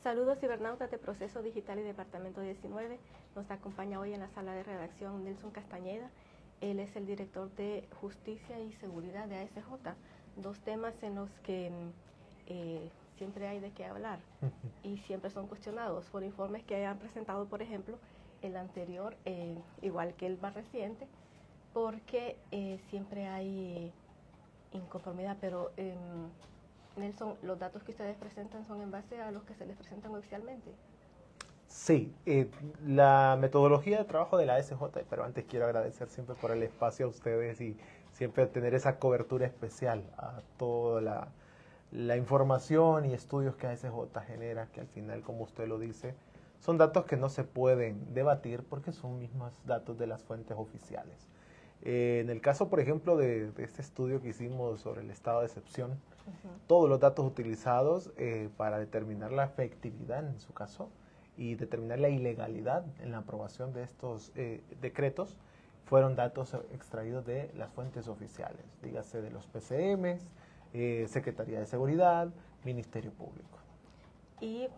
Saludos cibernautas de Proceso Digital y Departamento 19. Nos acompaña hoy en la sala de redacción Nelson Castañeda. Él es el director de Justicia y Seguridad de ASJ. Dos temas en los que siempre hay de qué hablar y siempre son cuestionados por informes que han presentado, por ejemplo, el anterior, igual que el más reciente, porque siempre hay inconformidad, pero Nelson, los datos que ustedes presentan son en base a los que se les presentan oficialmente. Sí, la metodología de trabajo de la ASJ, pero antes quiero agradecer siempre por el espacio a ustedes y siempre tener esa cobertura especial a toda la información y estudios que ASJ genera, que al final, como usted lo dice, son datos que no se pueden debatir porque son mismos datos de las fuentes oficiales. En el caso, por ejemplo, de este estudio que hicimos sobre el estado de excepción, todos los datos utilizados para determinar la efectividad en su caso y determinar la ilegalidad en la aprobación de estos decretos fueron datos extraídos de las fuentes oficiales, dígase de los PCMs, Secretaría de Seguridad, Ministerio Público. Y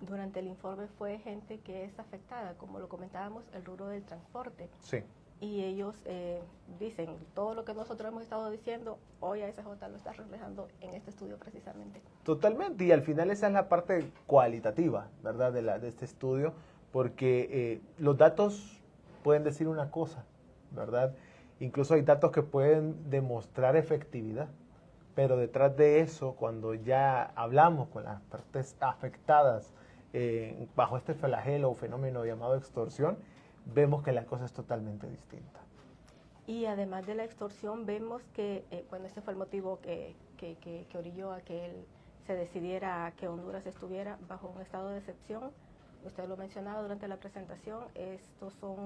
durante el informe fue gente que es afectada, como lo comentábamos, el rubro del transporte. Sí. Y ellos dicen, todo lo que nosotros hemos estado diciendo, hoy ASJ lo está reflejando en este estudio precisamente. Totalmente, y al final esa es la parte cualitativa, ¿verdad?, de este estudio, porque los datos pueden decir una cosa, ¿verdad? Incluso hay datos que pueden demostrar efectividad, pero detrás de eso, cuando ya hablamos con las partes afectadas bajo este flagelo o fenómeno llamado extorsión, vemos que la cosa es totalmente distinta. Y además de la extorsión, vemos que, ese fue el motivo que orilló a que él se decidiera a que Honduras estuviera bajo un estado de excepción. Usted lo mencionaba durante la presentación, estos son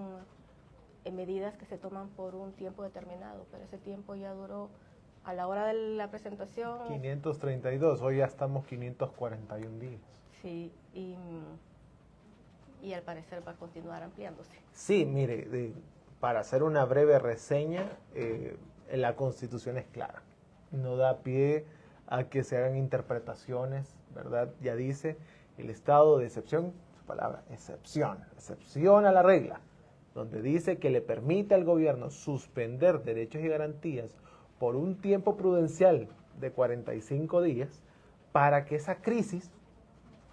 medidas que se toman por un tiempo determinado, pero ese tiempo ya duró a la hora de la presentación. 532, hoy ya estamos 541 días. Sí, y al parecer va a continuar ampliándose. Sí, mire, para hacer una breve reseña, la Constitución es clara. No da pie a que se hagan interpretaciones, ¿verdad? Ya dice, el estado de excepción, su palabra, excepción a la regla, donde dice que le permite al gobierno suspender derechos y garantías por un tiempo prudencial de 45 días para que esa crisis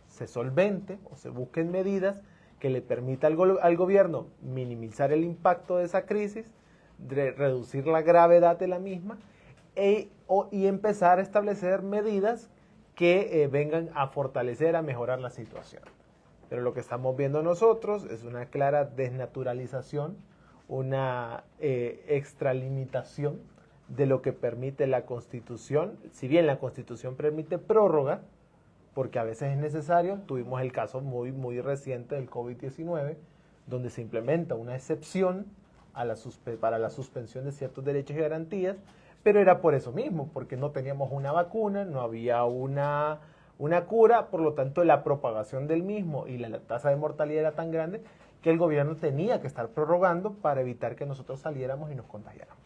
se solvente o se busquen medidas que le permita al gobierno minimizar el impacto de esa crisis, reducir la gravedad de la misma y empezar a establecer medidas que vengan a fortalecer, a mejorar la situación. Pero lo que estamos viendo nosotros es una clara desnaturalización, una extralimitación de lo que permite la Constitución. Si bien la Constitución permite prórroga, porque a veces es necesario, tuvimos el caso muy reciente del COVID-19, donde se implementa una excepción para la suspensión de ciertos derechos y garantías, pero era por eso mismo, porque no teníamos una vacuna, no había una cura, por lo tanto la propagación del mismo y la tasa de mortalidad era tan grande que el gobierno tenía que estar prorrogando para evitar que nosotros saliéramos y nos contagiáramos.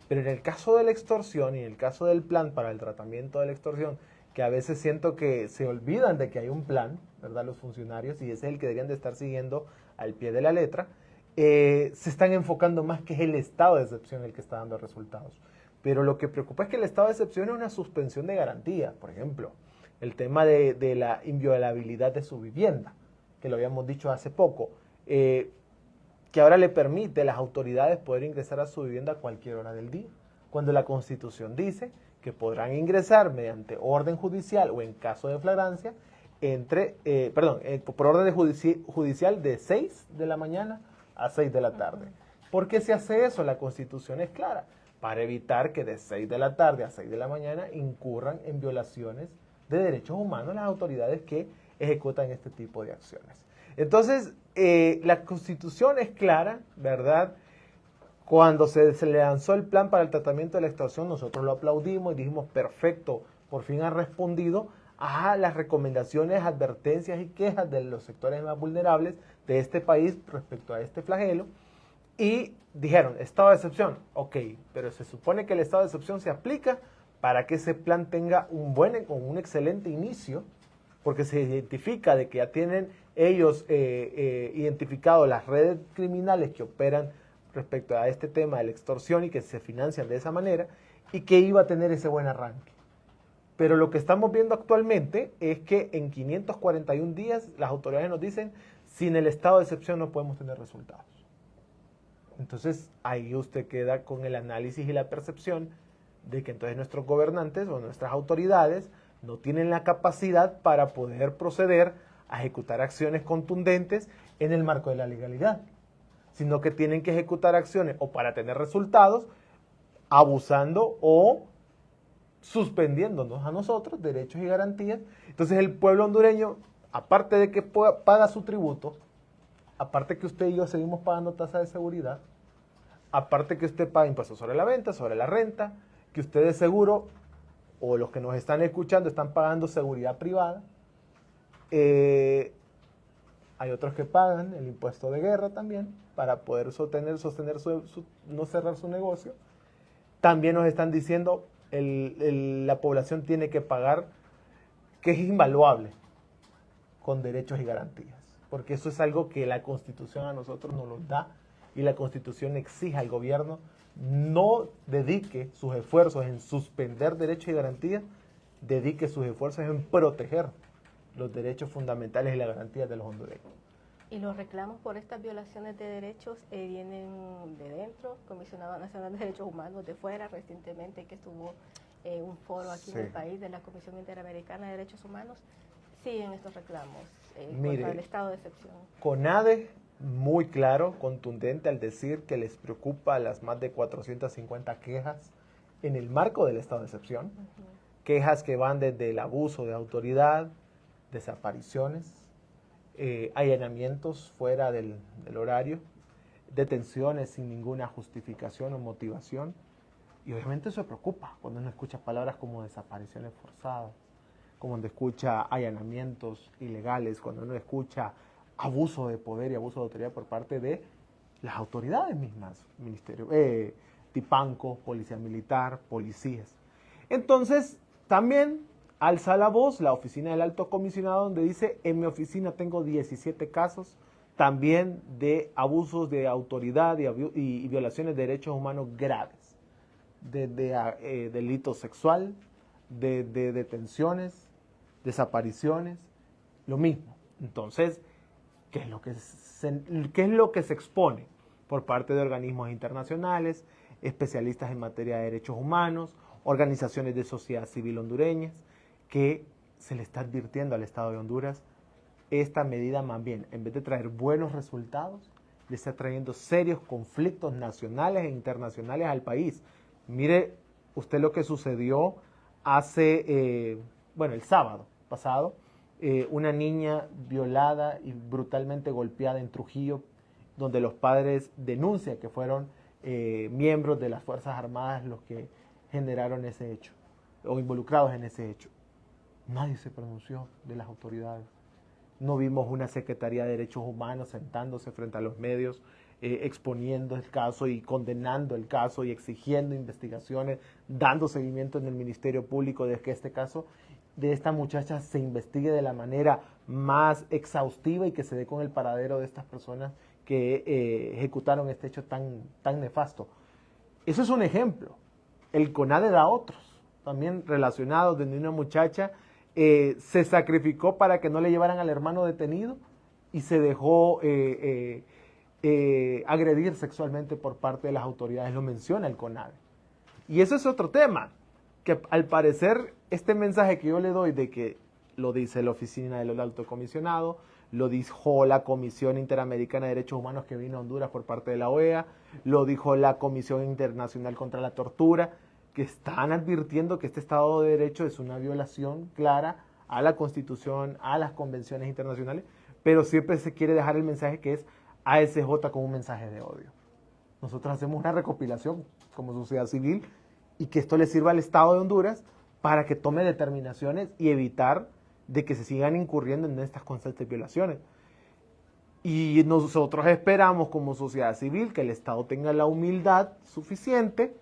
Pero en el caso de la extorsión y en el caso del plan para el tratamiento de la extorsión, que a veces siento que se olvidan de que hay un plan, ¿verdad?, los funcionarios, y ese es el que deberían de estar siguiendo al pie de la letra, se están enfocando más que es el estado de excepción el que está dando resultados. Pero lo que preocupa es que el estado de excepción es una suspensión de garantía, por ejemplo, el tema de la inviolabilidad de su vivienda, que lo habíamos dicho hace poco, que ahora le permite a las autoridades poder ingresar a su vivienda a cualquier hora del día, cuando la Constitución dice que podrán ingresar mediante orden judicial o en caso de flagrancia por orden judicial de 6 de la mañana a 6 de la tarde. ¿Por qué se hace eso? La Constitución es clara, para evitar que de 6 de la tarde a 6 de la mañana incurran en violaciones de derechos humanos las autoridades que ejecutan este tipo de acciones. Entonces, la Constitución es clara, ¿verdad? Cuando se le lanzó el plan para el tratamiento de la extorsión, nosotros lo aplaudimos y dijimos, perfecto, por fin ha respondido a las recomendaciones, advertencias y quejas de los sectores más vulnerables de este país respecto a este flagelo. Y dijeron, estado de excepción, ok, pero se supone que el estado de excepción se aplica para que ese plan tenga un excelente inicio, porque se identifica de que ya tienen ellos identificado las redes criminales que operan respecto a este tema de la extorsión y que se financian de esa manera, y que iba a tener ese buen arranque. Pero lo que estamos viendo actualmente es que en 541 días las autoridades nos dicen, sin el estado de excepción no podemos tener resultados. Entonces ahí usted queda con el análisis y la percepción de que entonces nuestros gobernantes o nuestras autoridades no tienen la capacidad para poder proceder a ejecutar acciones contundentes en el marco de la legalidad, sino que tienen que ejecutar acciones o para tener resultados, abusando o suspendiéndonos a nosotros derechos y garantías. Entonces el pueblo hondureño, aparte de que paga su tributo, aparte que usted y yo seguimos pagando tasa de seguridad, aparte que usted paga impuestos sobre la venta, sobre la renta, que usted de seguro, o los que nos están escuchando, están pagando seguridad privada. Hay otros que pagan el impuesto de guerra también, para poder sostener no cerrar su negocio. También nos están diciendo la población tiene que pagar, que es invaluable, con derechos y garantías, porque eso es algo que la Constitución a nosotros nos lo da, y la Constitución exige al gobierno no dedique sus esfuerzos en suspender derechos y garantías, dedique sus esfuerzos en proteger los derechos fundamentales y las garantías de los hondureños. Y los reclamos por estas violaciones de derechos vienen de dentro, Comisionado Nacional de Derechos Humanos, de fuera, recientemente que estuvo un foro aquí en el país de la Comisión Interamericana de Derechos Humanos, siguen estos reclamos contra el estado de excepción. CONADE, muy claro, contundente al decir que les preocupa las más de 450 quejas en el marco del estado de excepción, quejas que van desde el abuso de autoridad, desapariciones, allanamientos fuera del horario, detenciones sin ninguna justificación o motivación, y obviamente eso preocupa cuando uno escucha palabras como desapariciones forzadas, como cuando escucha allanamientos ilegales, cuando uno escucha abuso de poder y abuso de autoridad por parte de las autoridades mismas, ministerio, Tipanco, Policía Militar, policías. Entonces, también alza la voz la oficina del Alto Comisionado, donde dice, en mi oficina tengo 17 casos también de abusos de autoridad y violaciones de derechos humanos graves, de delito sexual, de detenciones, desapariciones, lo mismo. Entonces, ¿qué es lo que se expone por parte de organismos internacionales, especialistas en materia de derechos humanos, organizaciones de sociedad civil hondureñas, que se le está advirtiendo al Estado de Honduras? Esta medida, más bien, en vez de traer buenos resultados, le está trayendo serios conflictos nacionales e internacionales al país. Mire usted lo que sucedió el sábado pasado, una niña violada y brutalmente golpeada en Trujillo, donde los padres denuncian que fueron miembros de las Fuerzas Armadas los que generaron ese hecho, o involucrados en ese hecho. Nadie se pronunció de las autoridades. No vimos una Secretaría de Derechos Humanos sentándose frente a los medios, exponiendo el caso y condenando el caso y exigiendo investigaciones, dando seguimiento en el Ministerio Público de que este caso de esta muchacha se investigue de la manera más exhaustiva y que se dé con el paradero de estas personas que ejecutaron este hecho tan nefasto. Eso es un ejemplo. El CONADE da otros, también relacionados, donde una muchacha se sacrificó para que no le llevaran al hermano detenido y se dejó agredir sexualmente por parte de las autoridades, lo menciona el CONADE. Y eso es otro tema, que al parecer este mensaje que yo le doy de que lo dice la oficina del Alto Comisionado, lo dijo la Comisión Interamericana de Derechos Humanos que vino a Honduras por parte de la OEA, lo dijo la Comisión Internacional contra la Tortura, que están advirtiendo que este Estado de Derecho es una violación clara a la Constitución, a las convenciones internacionales, pero siempre se quiere dejar el mensaje que es ASJ como un mensaje de odio. Nosotros hacemos una recopilación como sociedad civil y que esto le sirva al Estado de Honduras para que tome determinaciones y evitar de que se sigan incurriendo en estas constantes violaciones. Y nosotros esperamos como sociedad civil que el Estado tenga la humildad suficiente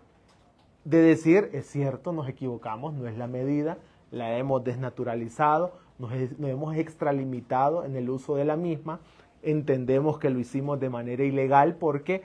de decir, es cierto, nos equivocamos, no es la medida, la hemos desnaturalizado, nos hemos extralimitado en el uso de la misma. Entendemos que lo hicimos de manera ilegal porque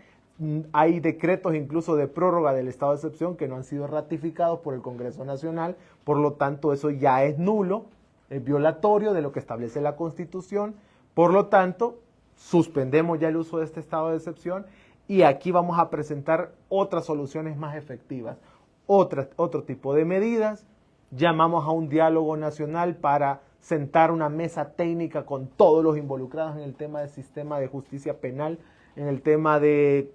hay decretos incluso de prórroga del estado de excepción que no han sido ratificados por el Congreso Nacional, por lo tanto eso ya es nulo, es violatorio de lo que establece la Constitución, por lo tanto suspendemos ya el uso de este estado de excepción y aquí vamos a presentar otras soluciones más efectivas, otro tipo de medidas. Llamamos a un diálogo nacional para sentar una mesa técnica con todos los involucrados en el tema del sistema de justicia penal, en el tema de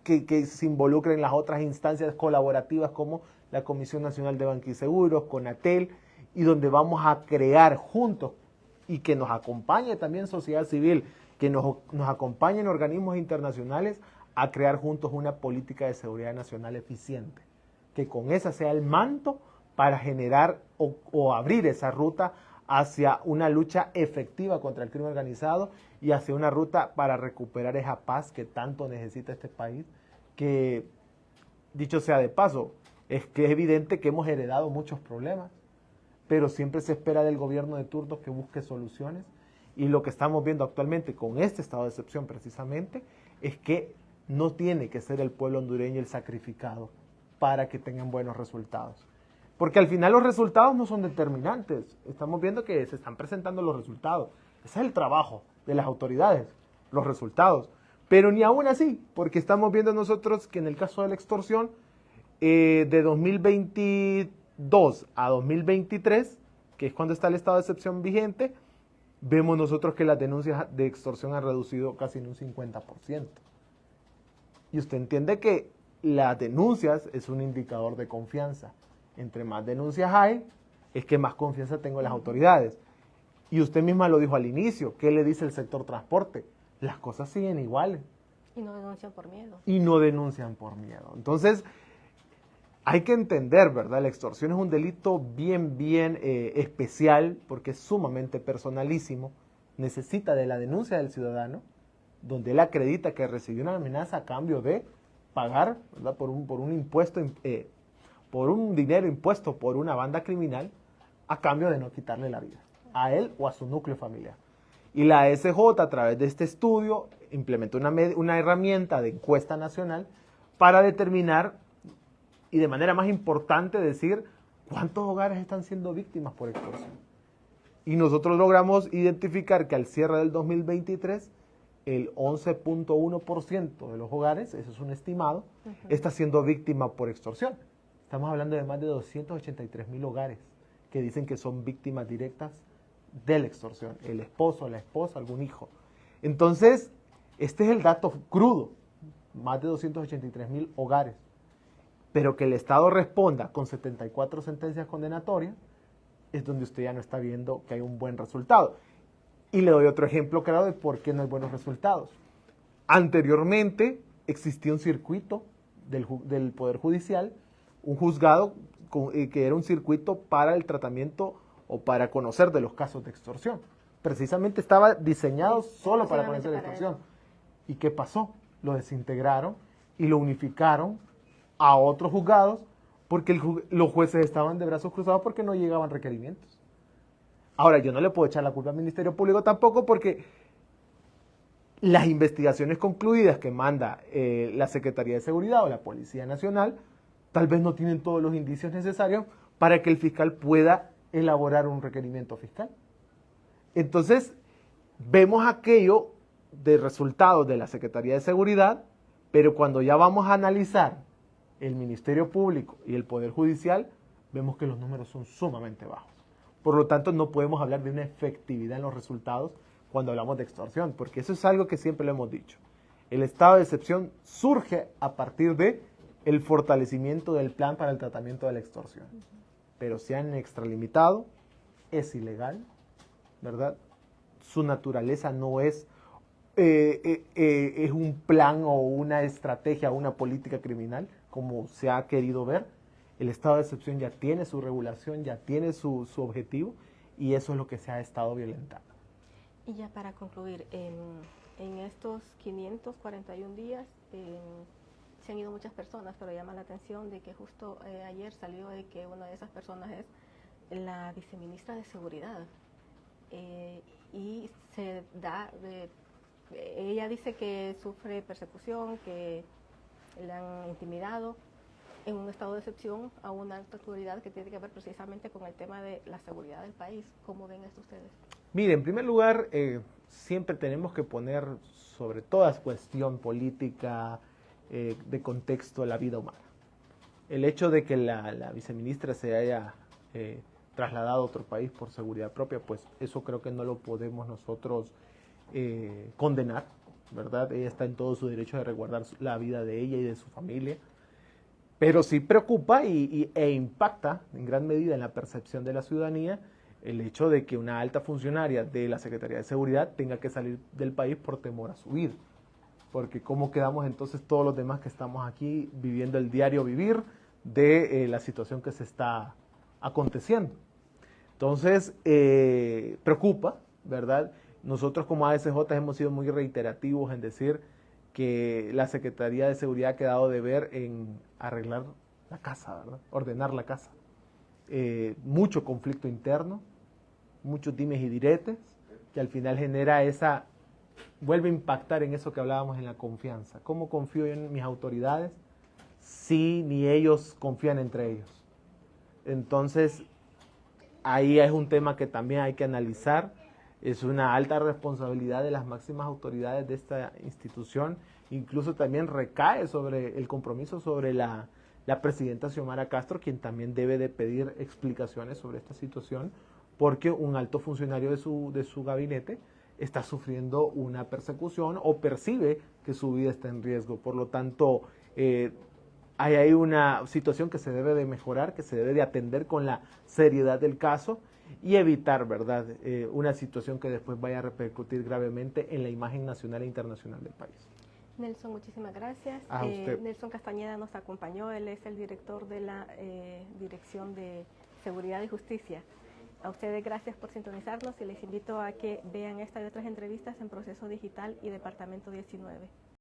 que se involucren las otras instancias colaborativas como la Comisión Nacional de Banquiseguros, CONATEL, y donde vamos a crear juntos y que nos acompañe también sociedad civil, que nos acompañen organismos internacionales a crear juntos una política de seguridad nacional eficiente, que con esa sea el manto para generar o abrir esa ruta hacia una lucha efectiva contra el crimen organizado y hacia una ruta para recuperar esa paz que tanto necesita este país, que, dicho sea de paso, es que es evidente que hemos heredado muchos problemas, pero siempre se espera del gobierno de turno que busque soluciones, y lo que estamos viendo actualmente con este estado de excepción precisamente es que no tiene que ser el pueblo hondureño el sacrificado para que tengan buenos resultados. Porque al final los resultados no son determinantes. Estamos viendo que se están presentando los resultados. Ese es el trabajo de las autoridades, los resultados. Pero ni aún así, porque estamos viendo nosotros que en el caso de la extorsión, de 2022 a 2023, que es cuando está el estado de excepción vigente, vemos nosotros que las denuncias de extorsión han reducido casi en un 50%. Y usted entiende que las denuncias es un indicador de confianza. Entre más denuncias hay, es que más confianza tengo en las autoridades. Y usted misma lo dijo al inicio, ¿qué le dice el sector transporte? Las cosas siguen iguales. Y no denuncian por miedo. Y no denuncian por miedo. Entonces, hay que entender, ¿verdad? La extorsión es un delito bien especial porque es sumamente personalísimo. Necesita de la denuncia del ciudadano, donde él acredita que recibió una amenaza a cambio de pagar, ¿verdad? por un impuesto, por un dinero impuesto por una banda criminal, a cambio de no quitarle la vida a él o a su núcleo familiar. Y la SJ, a través de este estudio, implementó una herramienta de encuesta nacional para determinar, y de manera más importante decir, cuántos hogares están siendo víctimas por extorsión. Y nosotros logramos identificar que al cierre del 2023, el 11.1% de los hogares, eso es un estimado, está siendo víctima por extorsión. Estamos hablando de más de 283,000 hogares que dicen que son víctimas directas de la extorsión. El esposo, la esposa, algún hijo. Entonces, este es el dato crudo. Más de 283,000 hogares. Pero que el Estado responda con 74 sentencias condenatorias, es donde usted ya no está viendo que hay un buen resultado. Y le doy otro ejemplo claro de por qué no hay buenos resultados. Anteriormente existía un circuito del Poder Judicial, un juzgado que era un circuito para el tratamiento o para conocer de los casos de extorsión. Precisamente estaba diseñado solo para conocer de extorsión. ¿Y qué pasó? Lo desintegraron y lo unificaron a otros juzgados porque los jueces estaban de brazos cruzados porque no llegaban requerimientos. Ahora, yo no le puedo echar la culpa al Ministerio Público tampoco porque las investigaciones concluidas que manda la Secretaría de Seguridad o la Policía Nacional tal vez no tienen todos los indicios necesarios para que el fiscal pueda elaborar un requerimiento fiscal. Entonces, vemos aquello de resultados de la Secretaría de Seguridad, pero cuando ya vamos a analizar el Ministerio Público y el Poder Judicial, vemos que los números son sumamente bajos. Por lo tanto, no podemos hablar de una efectividad en los resultados cuando hablamos de extorsión, porque eso es algo que siempre lo hemos dicho. El estado de excepción surge a partir de el fortalecimiento del plan para el tratamiento de la extorsión. Pero se han extralimitado, es ilegal, ¿verdad? Su naturaleza no es un plan o una estrategia o una política criminal, como se ha querido ver. El estado de excepción ya tiene su regulación, ya tiene su objetivo, y eso es lo que se ha estado violentando. Y ya para concluir, en estos 541 días se han ido muchas personas, pero llama la atención de que justo ayer salió de que una de esas personas es la viceministra de Seguridad. y se da, ella dice que sufre persecución, que le han intimidado en un estado de excepción a una alta autoridad que tiene que ver precisamente con el tema de la seguridad del país. ¿Cómo ven esto ustedes? Mire, en primer lugar, siempre tenemos que poner sobre toda cuestión política de contexto la vida humana. El hecho de que la viceministra se haya trasladado a otro país por seguridad propia, pues eso creo que no lo podemos nosotros condenar, ¿verdad? Ella está en todo su derecho de resguardar la vida de ella y de su familia, pero sí preocupa e impacta en gran medida en la percepción de la ciudadanía el hecho de que una alta funcionaria de la Secretaría de Seguridad tenga que salir del país por temor a su vida. Porque ¿cómo quedamos entonces todos los demás que estamos aquí viviendo el diario vivir de la situación que se está aconteciendo? Entonces, preocupa, ¿verdad? Nosotros como ASJ hemos sido muy reiterativos en decir que la Secretaría de Seguridad ha quedado de ver en arreglar la casa, ¿verdad? Ordenar la casa. Mucho conflicto interno, muchos dimes y diretes, que al final genera vuelve a impactar en eso que hablábamos en la confianza. ¿Cómo confío yo en mis autoridades si ni ellos confían entre ellos? Entonces, ahí es un tema que también hay que analizar. Es una alta responsabilidad de las máximas autoridades de esta institución. Incluso también recae sobre el compromiso sobre la presidenta Xiomara Castro, quien también debe de pedir explicaciones sobre esta situación, porque un alto funcionario de su gabinete está sufriendo una persecución o percibe que su vida está en riesgo. Por lo tanto, hay una situación que se debe de mejorar, que se debe de atender con la seriedad del caso y evitar, ¿verdad?, una situación que después vaya a repercutir gravemente en la imagen nacional e internacional del país. Nelson, muchísimas gracias. A usted. Nelson Castañeda nos acompañó, él es el director de la Dirección de Seguridad y Justicia. A ustedes gracias por sintonizarnos y les invito a que vean esta y otras entrevistas en Proceso Digital y Departamento 19.